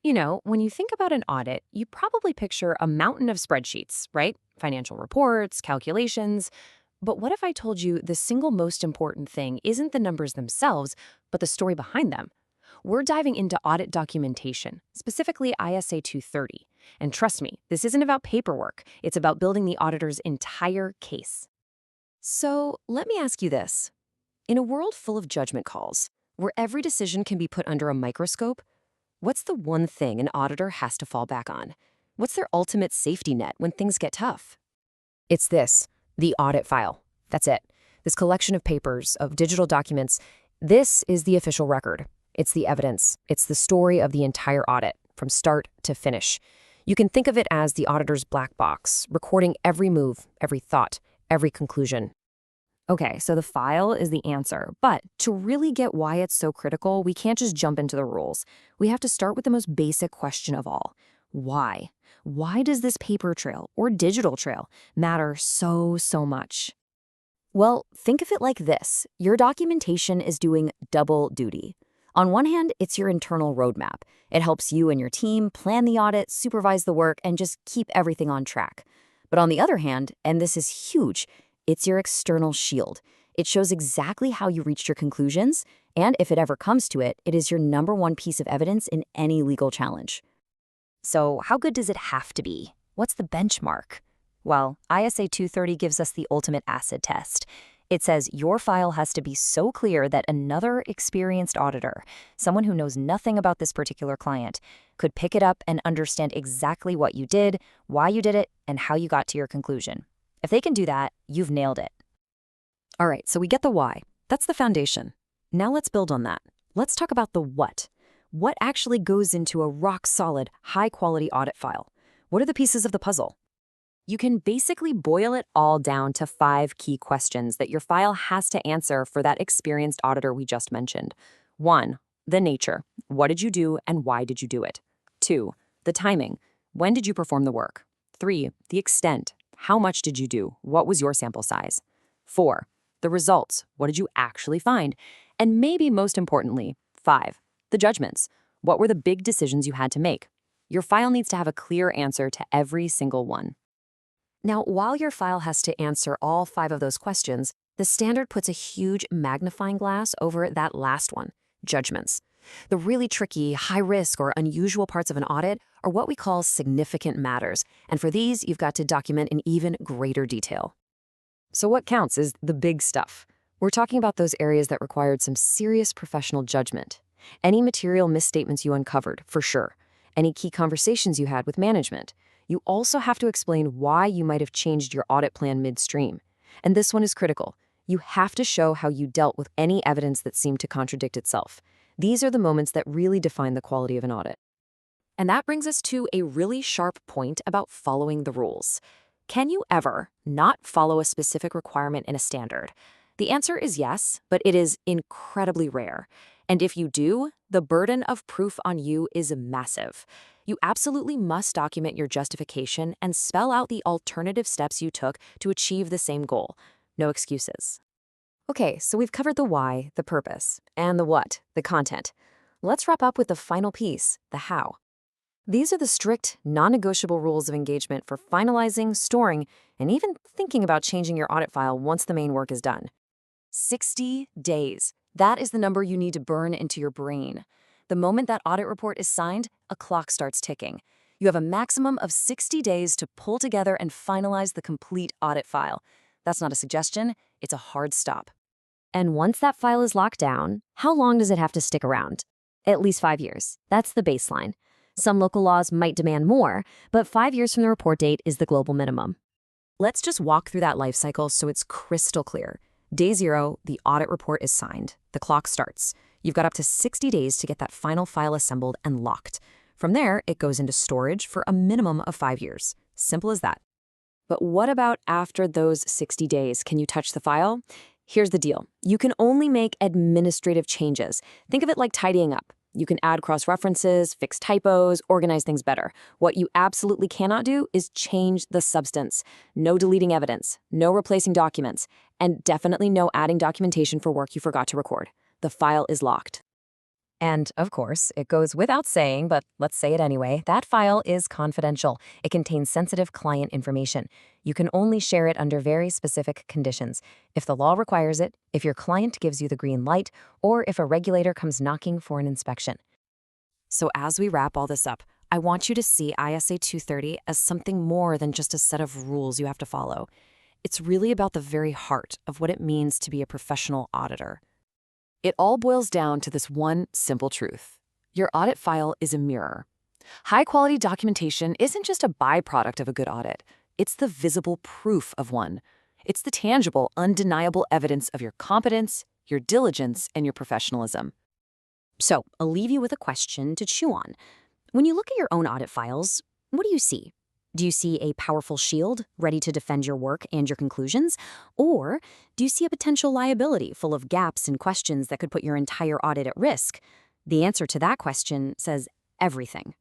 When you think about an audit, you probably picture a mountain of spreadsheets, right? Financial reports, calculations. But what if I told you the single most important thing isn't the numbers themselves, but the story behind them? We're diving into audit documentation, specifically ISA 230. And trust me, this isn't about paperwork. It's about building the auditor's entire case. So let me ask you this. In a world full of judgment calls, where every decision can be put under a microscope, what's the one thing an auditor has to fall back on? What's their ultimate safety net when things get tough? It's this, the audit file. That's it. This collection of papers, of digital documents, this is the official record. It's the evidence. It's the story of the entire audit, from start to finish. You can think of it as the auditor's black box, recording every move, every thought, every conclusion. Okay, so the file is the answer, but to really get why it's so critical, we can't just jump into the rules. We have to start with the most basic question of all. Why? Why does this paper trail, or digital trail, matter so much? Well, think of it like this. Your documentation is doing double duty. On one hand, it's your internal roadmap. It helps you and your team plan the audit, supervise the work, and just keep everything on track. But on the other hand, and this is huge, it's your external shield. It shows exactly how you reached your conclusions, and if it ever comes to it, it is your number one piece of evidence in any legal challenge. So how good does it have to be? What's the benchmark? Well, ISA 230 gives us the ultimate acid test. It says your file has to be so clear that another experienced auditor, someone who knows nothing about this particular client, could pick it up and understand exactly what you did, why you did it, and how you got to your conclusion. If they can do that, you've nailed it. All right, so we get the why. That's the foundation. Now let's build on that. Let's talk about the what. What actually goes into a rock-solid, high-quality audit file? What are the pieces of the puzzle? You can basically boil it all down to 5 key questions that your file has to answer for that experienced auditor we just mentioned. 1, the nature. What did you do and why did you do it? 2, the timing. When did you perform the work? 3, the extent. How much did you do? What was your sample size? 4, the results. What did you actually find? And maybe most importantly, 5, the judgments. What were the big decisions you had to make? Your file needs to have a clear answer to every single one. Now, while your file has to answer all 5 of those questions, the standard puts a huge magnifying glass over that last one, judgments. The really tricky, high-risk, or unusual parts of an audit are what we call significant matters, and for these, you've got to document in even greater detail. So what counts is the big stuff. We're talking about those areas that required some serious professional judgment. Any material misstatements you uncovered, for sure. Any key conversations you had with management. You also have to explain why you might have changed your audit plan midstream. And this one is critical. You have to show how you dealt with any evidence that seemed to contradict itself. These are the moments that really define the quality of an audit. And that brings us to a really sharp point about following the rules. Can you ever not follow a specific requirement in a standard? The answer is yes, but it is incredibly rare. And if you do, the burden of proof on you is massive. You absolutely must document your justification and spell out the alternative steps you took to achieve the same goal. No excuses. Okay, so we've covered the why, the purpose, and the what, the content. Let's wrap up with the final piece, the how. These are the strict, non-negotiable rules of engagement for finalizing, storing, and even thinking about changing your audit file once the main work is done. 60 days. That is the number you need to burn into your brain. The moment that audit report is signed, a clock starts ticking. You have a maximum of 60 days to pull together and finalize the complete audit file. That's not a suggestion, it's a hard stop. And once that file is locked down, how long does it have to stick around? At least 5 years. That's the baseline. Some local laws might demand more, but 5 years from the report date is the global minimum. Let's just walk through that life cycle so it's crystal clear. Day 0, the audit report is signed. The clock starts. You've got up to 60 days to get that final file assembled and locked. From there, it goes into storage for a minimum of 5 years. Simple as that. But what about after those 60 days? Can you touch the file? Here's the deal. You can only make administrative changes. Think of it like tidying up. You can add cross-references, fix typos, organize things better. What you absolutely cannot do is change the substance. No deleting evidence, no replacing documents, and definitely no adding documentation for work you forgot to record. The file is locked. And, of course, it goes without saying, but let's say it anyway, that file is confidential. It contains sensitive client information. You can only share it under very specific conditions. If the law requires it, if your client gives you the green light, or if a regulator comes knocking for an inspection. So as we wrap all this up, I want you to see ISA 230 as something more than just a set of rules you have to follow. It's really about the very heart of what it means to be a professional auditor. It all boils down to this one simple truth. Your audit file is a mirror. High-quality documentation isn't just a byproduct of a good audit. It's the visible proof of one. It's the tangible, undeniable evidence of your competence, your diligence, and your professionalism. So, I'll leave you with a question to chew on. When you look at your own audit files, what do you see? Do you see a powerful shield ready to defend your work and your conclusions? Or do you see a potential liability full of gaps and questions that could put your entire audit at risk? The answer to that question says everything.